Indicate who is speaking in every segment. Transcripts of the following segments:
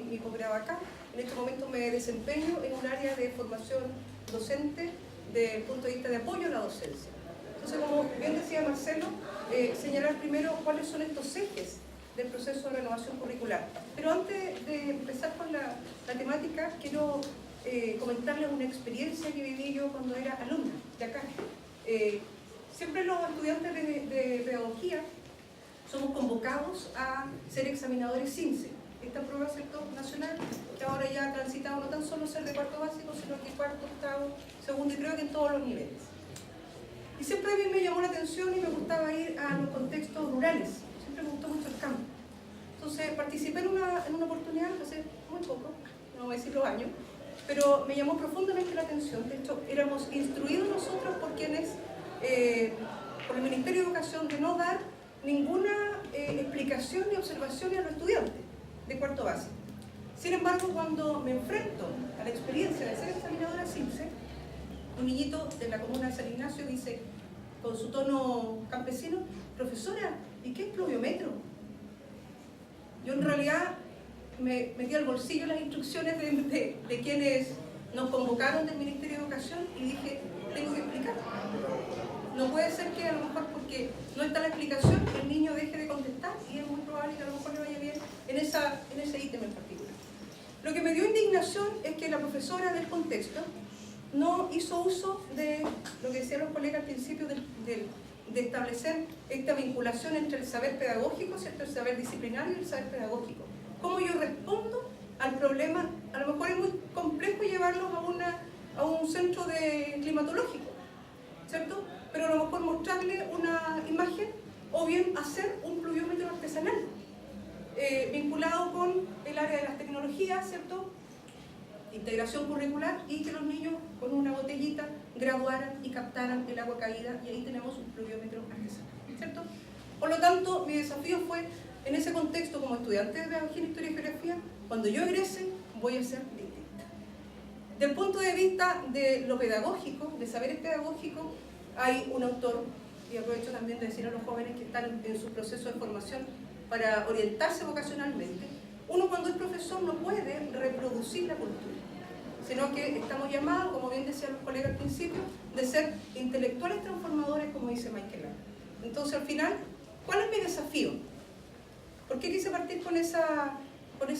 Speaker 1: mi posgrado acá. En este momento me desempeño en un área de formación docente desde el punto de vista de apoyo a la docencia. Entonces, como bien decía Marcelo, señalar primero cuáles son estos ejes del proceso de renovación curricular. Pero antes de empezar con la temática, quiero comentarles una experiencia que viví yo cuando era alumna de acá. Siempre los estudiantes de pedagogía somos convocados a ser examinadores CINCE, esta prueba sector nacional, que ahora ya ha transitado no tan solo ser de cuarto básico, sino que cuarto, octavo, segundo y creo que en todos los niveles. Y siempre a mí me llamó la atención y me gustaba ir a los contextos rurales, siempre me gustó mucho el campo. Entonces participé en una oportunidad hace muy poco, no voy a decir los años, pero me llamó profundamente la atención. De hecho, éramos instruidos nosotros por quienes, por el Ministerio de Educación, de no dar ninguna explicación ni observación a los estudiantes de cuarto básico. Sin embargo, cuando me enfrento a la experiencia de ser examinadora CINCE, un niñito de la comuna de San Ignacio dice, con su tono campesino, profesora, ¿y qué es pluviometro? Yo en realidad me metí al bolsillo las instrucciones de quienes nos convocaron del Ministerio de Educación y dije, tengo que explicar. No puede ser que a lo mejor porque no está la explicación el niño deje de contestar y es muy probable que a lo mejor le vaya bien en ese ítem en particular. Lo que me dio indignación es que la profesora del contexto no hizo uso de lo que decían los colegas al principio de establecer esta vinculación entre el saber pedagógico, ¿cierto? El saber disciplinario y el saber pedagógico. ¿Cómo yo respondo al problema? A lo mejor es muy complejo llevarlos a un centro climatológico, ¿cierto? Pero a lo mejor mostrarle una imagen o bien hacer un pluviómetro artesanal vinculado con el área de las tecnologías, ¿cierto? Integración curricular y que los niños con una botellita graduaran y captaran el agua caída y ahí tenemos un pluviómetro artesanal, ¿cierto? Por lo tanto, mi desafío fue, en ese contexto como estudiante de Pedagogía, Historia y Geografía, cuando yo egrese voy a ser distinta. Del punto de vista de lo pedagógico, de saberes pedagógicos, hay un autor, y aprovecho también de decir a los jóvenes que están en su proceso de formación para orientarse vocacionalmente, uno cuando es profesor no puede reproducir la cultura, sino que estamos llamados, como bien decían los colegas al principio, de ser intelectuales transformadores, como dice Michael Lang. Entonces, al final, ¿cuál es mi desafío? ¿Por qué quise partir con esa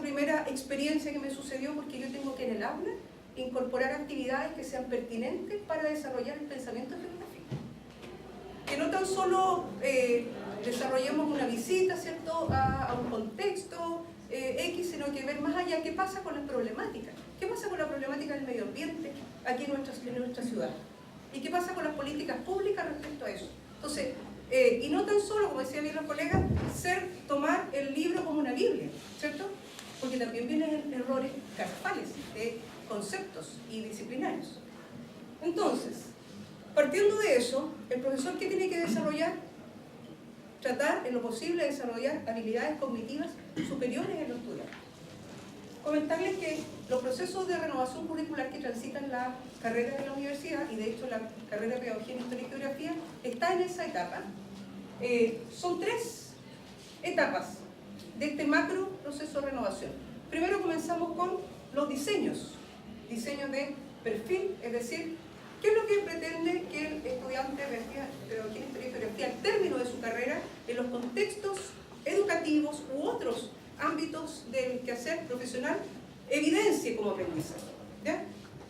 Speaker 1: primera experiencia que me sucedió? Porque yo tengo que en el aula incorporar actividades que sean pertinentes para desarrollar el pensamiento geográfico. Que no tan solo desarrollemos una visita, ¿cierto?, a un contexto X, sino que ver más allá qué pasa con las problemáticas. ¿Qué pasa con la problemática del medio ambiente aquí en nuestra ciudad? ¿Y qué pasa con las políticas públicas respecto a eso? Entonces, y no tan solo, como decían bien los colegas, tomar el libro como una Biblia, ¿cierto? Porque también vienen errores garrafales de conceptos y disciplinarios. Entonces, partiendo de eso, el profesor, ¿qué tiene que desarrollar? Tratar en lo posible de desarrollar habilidades cognitivas superiores en los estudiantes. Comentarles que los procesos de renovación curricular que transitan la carrera de la universidad, y de hecho la carrera de Pedagogía en Historia y Geografía, está en esa etapa. Son 3 etapas de este macro proceso de renovación. Primero comenzamos con los diseños de perfil, es decir, ¿qué es lo que pretende que el estudiante de Pedagogía en Historia y Geografía, al término de su carrera, en los contextos educativos u otros ámbitos del quehacer profesional, evidencie como aprendizaje? ¿Ya?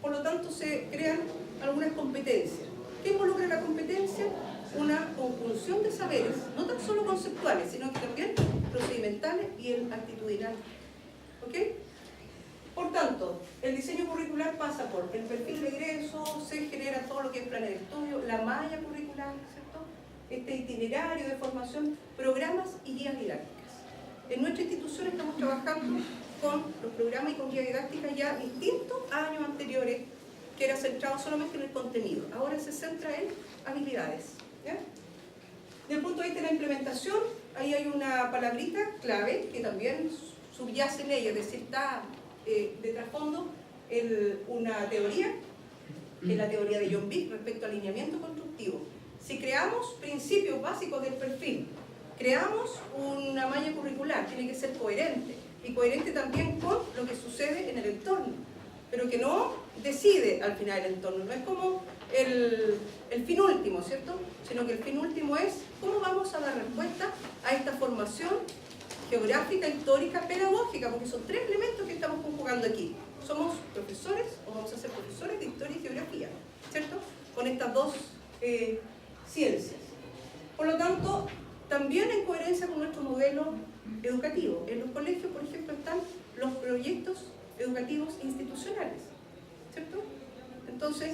Speaker 1: Por lo tanto, se crean algunas competencias. ¿Qué involucra la competencia? Una conjunción de saberes, no tan solo conceptuales, sino que también procedimentales y el actitudinal. ¿Ok? Por tanto, el diseño curricular pasa por el perfil de ingreso, se genera todo lo que es planes de estudio, la malla curricular, ¿cierto? Este itinerario de formación, programas y guías didácticas. En nuestra institución estamos trabajando con los programas y con guías didácticas ya distintos a años anteriores, que era centrado solamente en el contenido. Ahora se centra en habilidades. ¿Ya? Desde el punto de vista de la implementación, ahí hay una palabrita clave que también subyace en ella, es decir, está de trasfondo una teoría, que es la teoría de John Vick respecto al alineamiento constructivo. Si creamos principios básicos del perfil, creamos una malla curricular, tiene que ser coherente, y coherente también con lo que sucede en el entorno, pero que no decide al final el entorno, no es como el fin último, ¿cierto? Sino que el fin último es cómo vamos a dar respuesta a esta formación geográfica, histórica, pedagógica, porque son tres elementos que estamos conjugando aquí. Somos profesores, o vamos a ser profesores de historia y geografía, ¿cierto? Con estas dos ciencias. Por lo tanto, también en coherencia con nuestro modelo educativo. En los colegios, por ejemplo, están los proyectos educativos institucionales, ¿cierto? Entonces,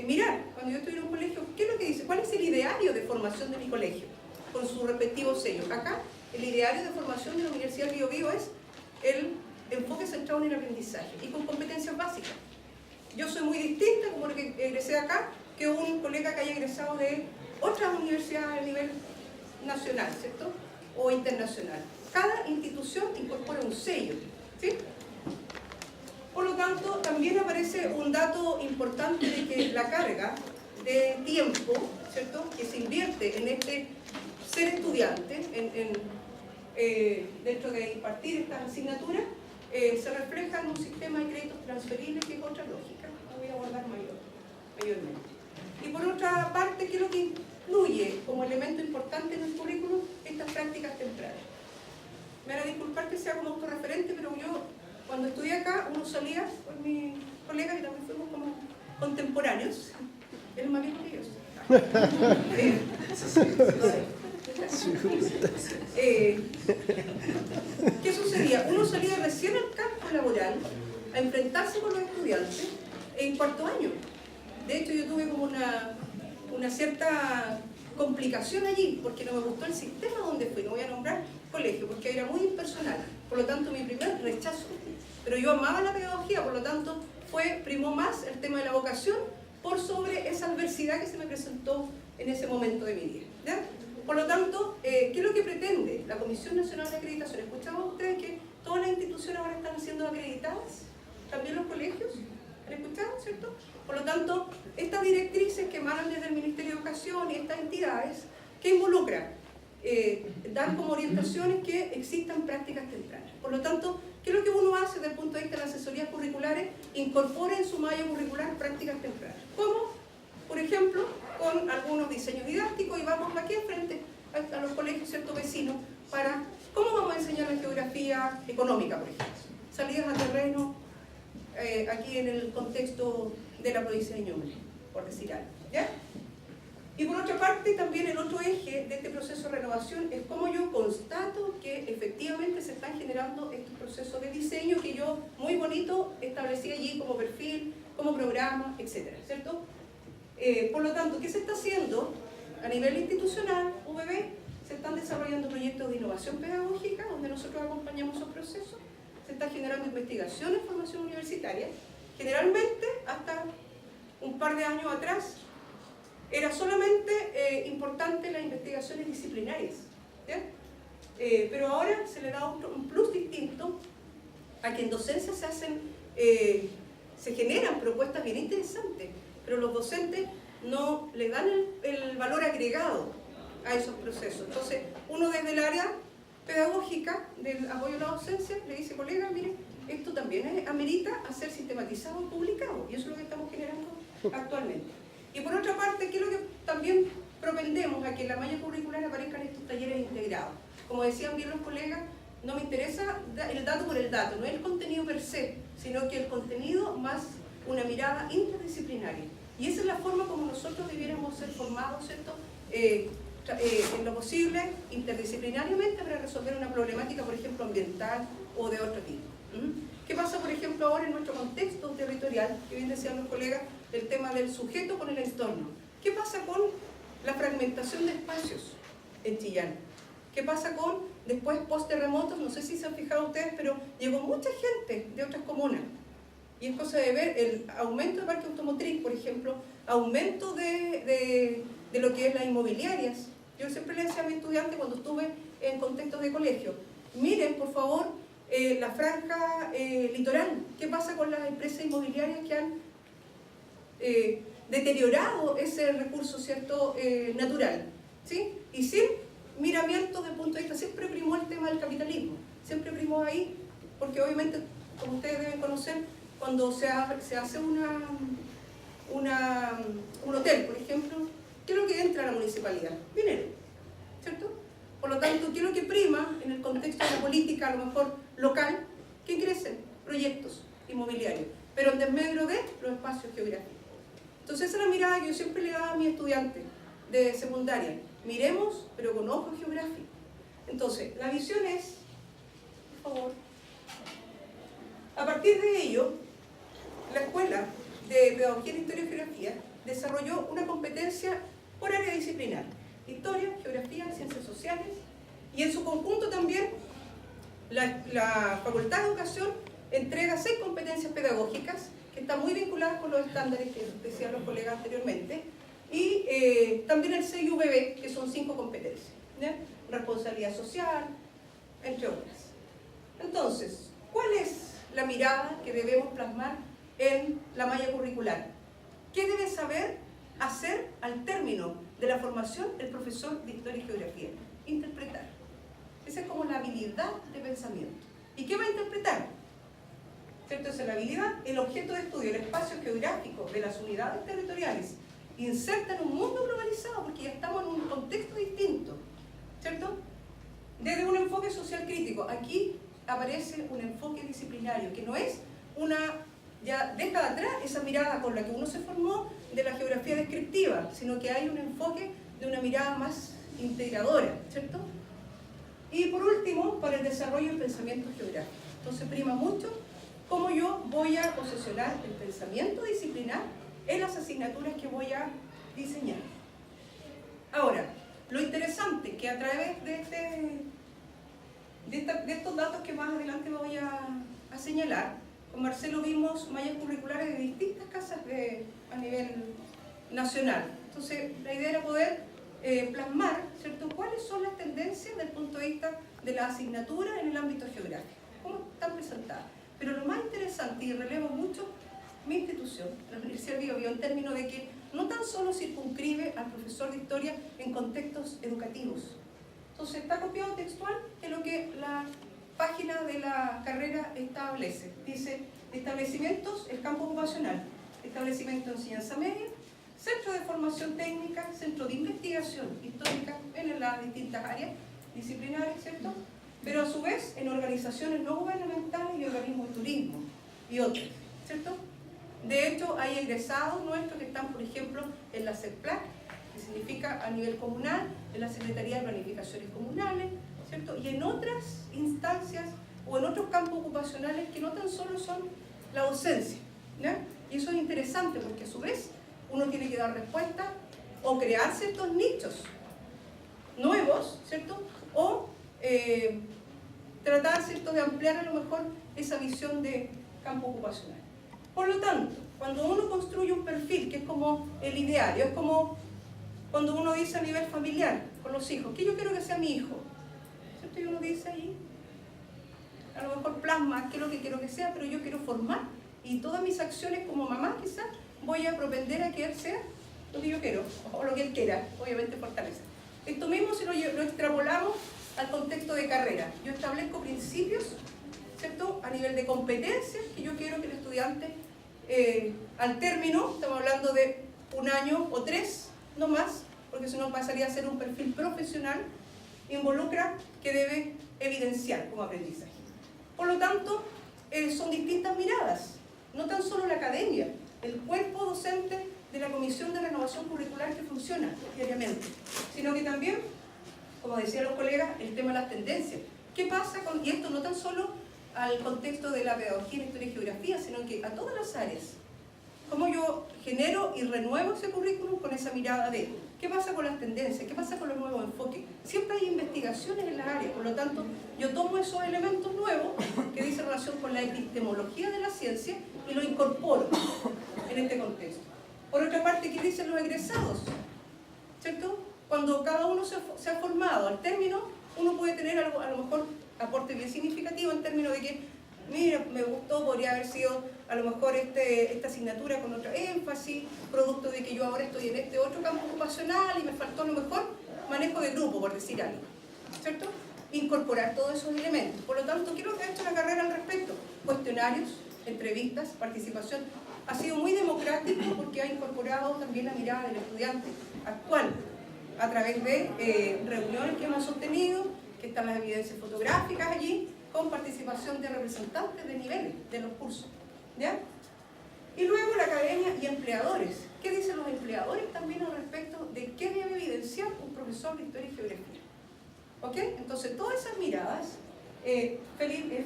Speaker 1: mirar, cuando yo estoy en un colegio, ¿qué es lo que dice? ¿Cuál es el ideario de formación de mi colegio? Con su respectivo sello. Acá, el ideario de formación de la Universidad Bío Bío es el enfoque centrado en el aprendizaje y con competencias básicas. Yo soy muy distinta, como lo que egresé acá, que un colega que haya egresado de otras universidades a nivel nacional, ¿cierto? O internacional. Cada institución incorpora un sello, ¿sí? Por lo tanto, también aparece un dato importante de que la carga de tiempo, ¿cierto?, que se invierte en este ser estudiante, dentro de impartir estas asignaturas, se refleja en un sistema de créditos transferibles que es otra lógica. Lo voy a abordar mayormente. Y por otra parte, ¿qué es lo que incluye como elemento importante en el currículum? Estas prácticas tempranas. Me van a disculpar que sea como autorreferente, pero yo, cuando estudié acá, uno salía con mi colega, que también fuimos como contemporáneos, él es más viejo que yo. ¿Qué sucedía? Uno salía recién al campo laboral a enfrentarse con los estudiantes en cuarto año. De hecho, yo tuve como una cierta complicación allí, porque no me gustó el sistema donde fui. No voy a nombrar colegio, porque era muy impersonal. Por lo tanto, mi primer rechazo. Pero yo amaba la pedagogía, por lo tanto, primó más el tema de la vocación por sobre esa adversidad que se me presentó en ese momento de mi vida, ¿ya? Por lo tanto, ¿qué es lo que pretende la Comisión Nacional de Acreditación? ¿Escuchaban ustedes que todas las instituciones ahora están siendo acreditadas? ¿También los colegios? ¿Han escuchado, cierto? Por lo tanto, estas directrices que emanan desde el Ministerio de Educación y estas entidades, ¿qué involucran? Dar como orientaciones que existan prácticas tempranas. Por lo tanto, ¿qué es lo que uno hace desde el punto de vista de las asesorías curriculares? Incorpora en su malla curricular prácticas tempranas. ¿Cómo? Por ejemplo, con algunos diseños didácticos, y vamos aquí enfrente a los colegios, ¿cierto?, vecinos, para cómo vamos a enseñar la geografía económica, por ejemplo. Salidas a terreno, aquí en el contexto de la provincia de Ñuble, por decir algo, ¿ya? Y por otra parte, también el otro eje de este proceso de renovación es cómo yo constato que efectivamente se están generando estos procesos de diseño que yo, muy bonito, establecí allí como perfil, como programa, etcétera, ¿cierto? Por lo tanto, ¿qué se está haciendo? A nivel institucional, UBB, se están desarrollando proyectos de innovación pedagógica, donde nosotros acompañamos esos procesos, se está generando investigación en formación universitaria. Generalmente, hasta un par de años atrás, era solamente importante las investigaciones disciplinarias, ¿ya? Pero ahora se le da un plus distinto a que en docencia se generan propuestas bien interesantes, pero los docentes no le dan el valor agregado a esos procesos. Entonces, uno desde el área pedagógica del apoyo a la docencia le dice, colega, mire, esto también amerita a ser sistematizado y publicado, y eso es lo que estamos generando actualmente. Y por otra parte, ¿qué es lo que también propendemos a que en la malla curricular aparezcan estos talleres integrados? Como decían bien los colegas, no me interesa el dato por el dato, no es el contenido per se, sino que el contenido más una mirada interdisciplinaria. Y esa es la forma como nosotros debiéramos ser formados, ¿cierto? En lo posible, interdisciplinariamente, para resolver una problemática, por ejemplo, ambiental o de otro tipo. ¿Qué pasa, por ejemplo, ahora en nuestro contexto territorial, que bien decían los colegas, el tema del sujeto con el entorno? ¿Qué pasa con la fragmentación de espacios en Chillán? ¿Qué pasa con, después, post-terremotos? No sé si se han fijado ustedes, pero llegó mucha gente de otras comunas. Y es cosa de ver el aumento de parque automotriz, por ejemplo, aumento de lo que es las inmobiliarias. Yo siempre le decía a mis estudiantes cuando estuve en contextos de colegio, miren, por favor, la franja litoral. ¿Qué pasa con las empresas inmobiliarias que han deteriorado ese recurso, ¿cierto?, natural? ¿Sí? Y sin miramiento desde el punto de vista, siempre primó el tema del capitalismo, siempre primó ahí porque obviamente, como ustedes deben conocer, cuando se hace un hotel, por ejemplo, ¿qué es lo que entra a la municipalidad? Dinero, ¿cierto? Por lo tanto, ¿qué es lo que prima en el contexto de la política, a lo mejor local? ¿Qué crecen? Proyectos inmobiliarios, pero en desmedro de los espacios geográficos. Entonces esa es la mirada que yo siempre le daba a mis estudiantes de secundaria. Miremos, pero con ojos geográficos. Entonces, la visión es, por favor, a partir de ello, la Escuela de Pedagogía en Historia y Geografía desarrolló una competencia por área disciplinar: Historia, Geografía, Ciencias Sociales, y en su conjunto también la Facultad de Educación entrega 6 competencias pedagógicas que están muy vinculadas con los estándares que decían los colegas anteriormente, y también el CIUBB, que son 5 competencias, ¿ya? Responsabilidad social, entre otras. Entonces, ¿cuál es la mirada que debemos plasmar en la malla curricular? ¿Qué debe saber hacer al término de la formación el profesor de Historia y Geografía? Interpretar. Esa es como la habilidad de pensamiento. ¿Y qué va a interpretar? ¿Cierto? Esa es la habilidad, el objeto de estudio, el espacio geográfico de las unidades territoriales, inserta en un mundo globalizado, porque ya estamos en un contexto distinto, ¿cierto? Desde un enfoque social crítico. Aquí aparece un enfoque disciplinario, que no es ya deja de atrás esa mirada con la que uno se formó de la geografía descriptiva, sino que hay un enfoque de una mirada más integradora, ¿cierto? Y por último, para el desarrollo del pensamiento geográfico. Entonces prima mucho cómo yo voy a posesionar el pensamiento disciplinar en las asignaturas que voy a diseñar. Ahora, lo interesante que a través de estos datos que más adelante voy a señalar, con Marcelo vimos mallas curriculares de distintas casas a nivel nacional. Entonces, la idea era poder plasmar, ¿cierto?, cuáles son las tendencias desde el punto de vista de la asignatura en el ámbito geográfico, cómo están presentadas. Pero lo más interesante, y relevo mucho mi institución, la Universidad del Biobío, en términos de que no tan solo circunscribe al profesor de historia en contextos educativos. Entonces está copiado textual de lo que la página de la carrera establece. Dice: establecimientos, el campo ocupacional, establecimiento de enseñanza media, centro de formación técnica, centro de investigación histórica en las distintas áreas disciplinares, ¿cierto? Pero a su vez en organizaciones no gubernamentales y organismos de turismo y otros, ¿cierto? De hecho, hay egresados nuestros que están, por ejemplo, en la CEPLAC, que significa a nivel comunal, en la Secretaría de Planificaciones Comunales, ¿cierto? Y en otras instancias o en otros campos ocupacionales que no tan solo son la docencia, ¿ya? Y eso es interesante porque a su vez uno tiene que dar respuesta o crear ciertos nichos nuevos, ¿cierto? O tratar, ¿cierto?, de ampliar a lo mejor esa visión de campo ocupacional. Por lo tanto, cuando uno construye un perfil, que es como el ideal, es como cuando uno dice a nivel familiar, con los hijos, ¿qué yo quiero que sea mi hijo? ¿Cierto? Y uno dice ahí, a lo mejor plasma qué es lo que quiero que sea, pero yo quiero formar, y todas mis acciones como mamá quizás voy a propender a que él sea lo que yo quiero, o lo que él quiera, obviamente fortaleza. Esto mismo si lo extrapolamos al contexto de carrera. Yo establezco principios, ¿cierto?, a nivel de competencias que yo quiero que el estudiante al término, estamos hablando de 1 año o 3, no más, porque si no pasaría a ser un perfil profesional, involucra que debe evidenciar como aprendizaje. Por lo tanto, son distintas miradas, no tan solo la academia, el cuerpo docente de la Comisión de Renovación Curricular que funciona diariamente, sino que también, como decían los colegas, el tema de las tendencias. ¿Qué pasa con, y esto no tan solo al contexto de la pedagogía en historia y geografía, sino que a todas las áreas? ¿Cómo yo genero y renuevo ese currículum con esa mirada de qué pasa con las tendencias, qué pasa con los nuevos enfoques? Siempre hay investigaciones en las áreas, por lo tanto, yo tomo esos elementos nuevos que dicen relación con la epistemología de la ciencia y lo incorporo en este contexto. Por otra parte, ¿qué dicen los egresados? ¿Cierto? Cuando cada uno se ha formado, al término, uno puede tener algo, a lo mejor aporte bien significativo en términos de que, mira, me gustó, podría haber sido a lo mejor esta asignatura con otro énfasis, producto de que yo ahora estoy en este otro campo ocupacional y me faltó a lo mejor manejo de grupo, por decir algo, ¿cierto? Incorporar todos esos elementos. Por lo tanto, ¿qué es lo que ha hecho la carrera al respecto? cuestionarios, entrevistas, participación. Ha sido muy democrático porque ha incorporado también la mirada del estudiante actual a través de reuniones que hemos sostenido, que están las evidencias fotográficas allí, con participación de representantes de niveles de los cursos, ¿ya? Y luego la academia y empleadores. ¿Qué dicen los empleadores también al respecto de qué debe evidenciar un profesor de historia y geografía? ¿Ok? Entonces, todas esas miradas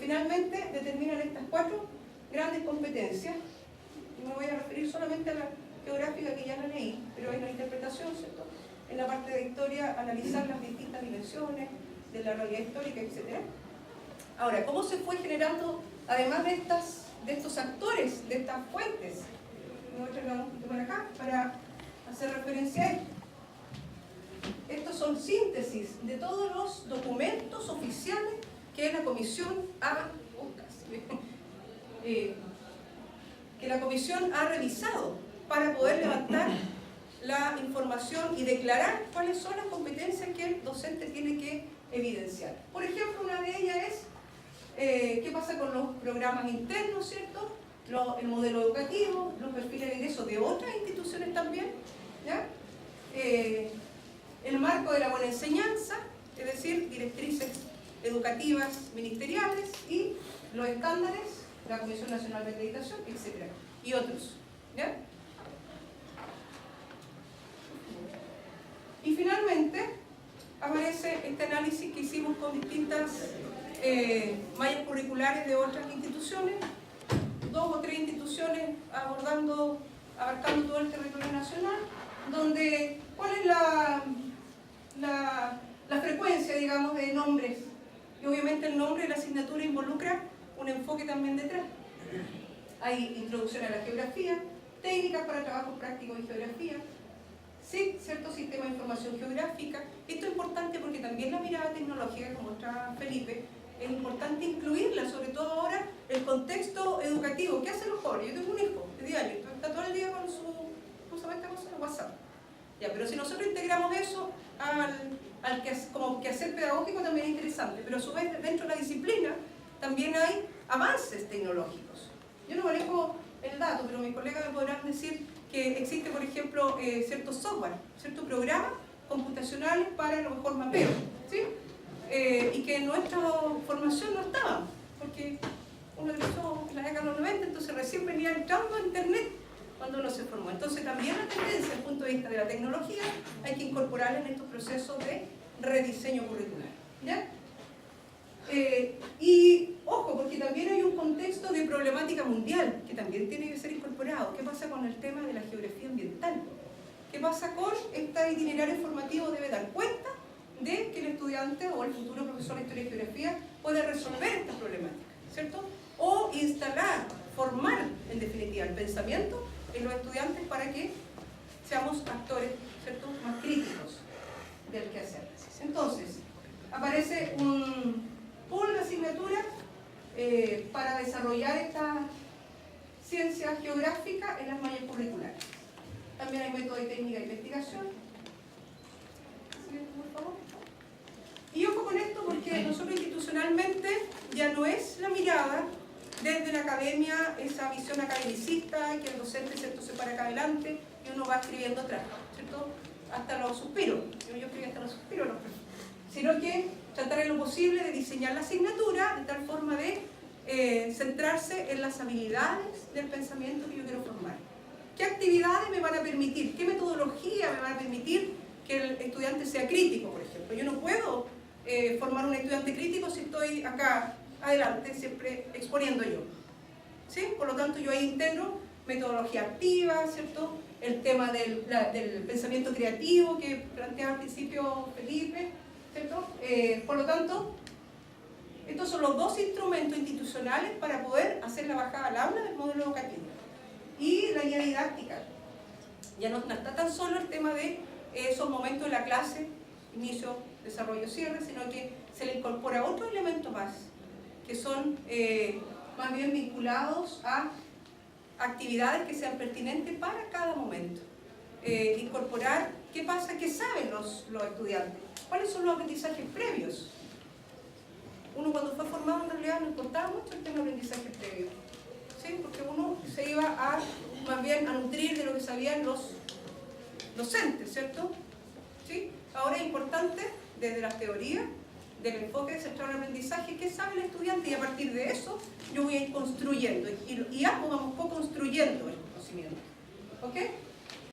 Speaker 1: finalmente determinan estas 4 grandes competencias. Me voy a referir solamente a la geográfica, que ya la leí, pero hay una interpretación, ¿cierto? En la parte de historia, analizar las distintas dimensiones de la realidad histórica, etc. Ahora, ¿cómo se fue generando, además de estos actores, de estas fuentes? Me voy a traer un poquito para acá para hacer referencia a esto. Estos son síntesis de todos los documentos oficiales que la Comisión ha revisado para poder levantar la información y declarar cuáles son las competencias que el docente tiene que evidenciar. Por ejemplo, una de ellas es qué pasa con los programas internos, ¿cierto? El modelo educativo, los perfiles de ingreso de otras instituciones también, ¿ya? El marco de la buena enseñanza, es decir, directrices educativas ministeriales y los estándares, la Comisión Nacional de Acreditación, etc. Y otros, ¿ya? Y finalmente aparece este análisis que hicimos con distintas mallas curriculares de otras instituciones, 2 o 3 instituciones abarcando todo el territorio nacional, donde cuál es la frecuencia, digamos, de nombres. Y obviamente el nombre de la asignatura involucra un enfoque también detrás. Hay introducción a la geografía, técnicas para trabajos prácticos en geografía, sí, cierto sistema de información geográfica. Esto es importante porque también la mirada tecnológica, como mostraba Felipe, es importante incluirla, sobre todo ahora, el contexto educativo. ¿Qué hacen los jóvenes? Yo tengo un hijo de diario, está todo el día con su, ¿cómo se llama esta cosa? WhatsApp. Ya, pero si nosotros integramos eso como quehacer pedagógico, también es interesante, pero a su vez dentro de la disciplina también hay avances tecnológicos. Yo no manejo el dato, pero mis colegas me podrán decir que existe, por ejemplo, cierto software, ciertos programas computacionales para a lo mejor mapeo, ¿sí? Y que en nuestra formación no estaban, porque uno empezó en la década de los 90, entonces recién venía entrando a internet cuando uno se formó. Entonces también la tendencia desde el punto de vista de la tecnología hay que incorporarla en estos procesos de rediseño curricular, ¿ya? Y ojo, porque también hay un contexto de problemática mundial que también tiene que ser incorporado. ¿Qué pasa con el tema de la geografía ambiental? ¿Qué pasa con este itinerario formativo? Debe dar cuenta de que el estudiante o el futuro profesor de historia y geografía puede resolver estas problemáticas, ¿cierto? O instalar, formar en definitiva el pensamiento en los estudiantes para que seamos actores, ¿cierto?, más críticos del quehacer. Entonces, aparece un pool de asignaturas para desarrollar esta ciencia geográfica en las mallas curriculares. También hay método y técnica de investigación. Por favor. Y ojo con esto porque nosotros institucionalmente ya no es la mirada desde la academia, esa visión academicista, que el docente, ¿cierto?, se para acá adelante y uno va escribiendo atrás, ¿cierto?, hasta los suspiros. Yo escribí hasta los suspiros, sino que tratar en lo posible de diseñar la asignatura de tal forma de centrarse en las habilidades del pensamiento que yo quiero formar. ¿Qué actividades me van a permitir? ¿Qué metodología me van a permitir que el estudiante sea crítico, por ejemplo? Yo no puedo formar un estudiante crítico si estoy acá adelante, siempre exponiendo yo, ¿sí? Por lo tanto, yo ahí integro metodología activa, ¿cierto?, el tema del pensamiento creativo que planteaba al principio Felipe, ¿cierto? Por lo tanto, estos son los 2 instrumentos institucionales para poder hacer la bajada al aula del modelo educativo. Y la guía didáctica. Ya no está tan solo el tema de esos momentos de la clase, inicio, desarrollo, cierre, sino que se le incorpora otro elemento más, que son más bien vinculados a actividades que sean pertinentes para cada momento. Incorporar qué pasa, qué saben los estudiantes, cuáles son los aprendizajes previos. uno cuando fue formado en realidad no importaba mucho el tema de aprendizaje previo, ¿sí? Porque uno se iba a, más bien, a nutrir de lo que sabían los docentes, ¿cierto? ¿Sí? Ahora es importante, desde las teorías, del enfoque centrado en el aprendizaje, qué sabe el estudiante, y a partir de eso yo voy a ir construyendo, y ambos vamos co-construyendo el conocimiento, ¿ok?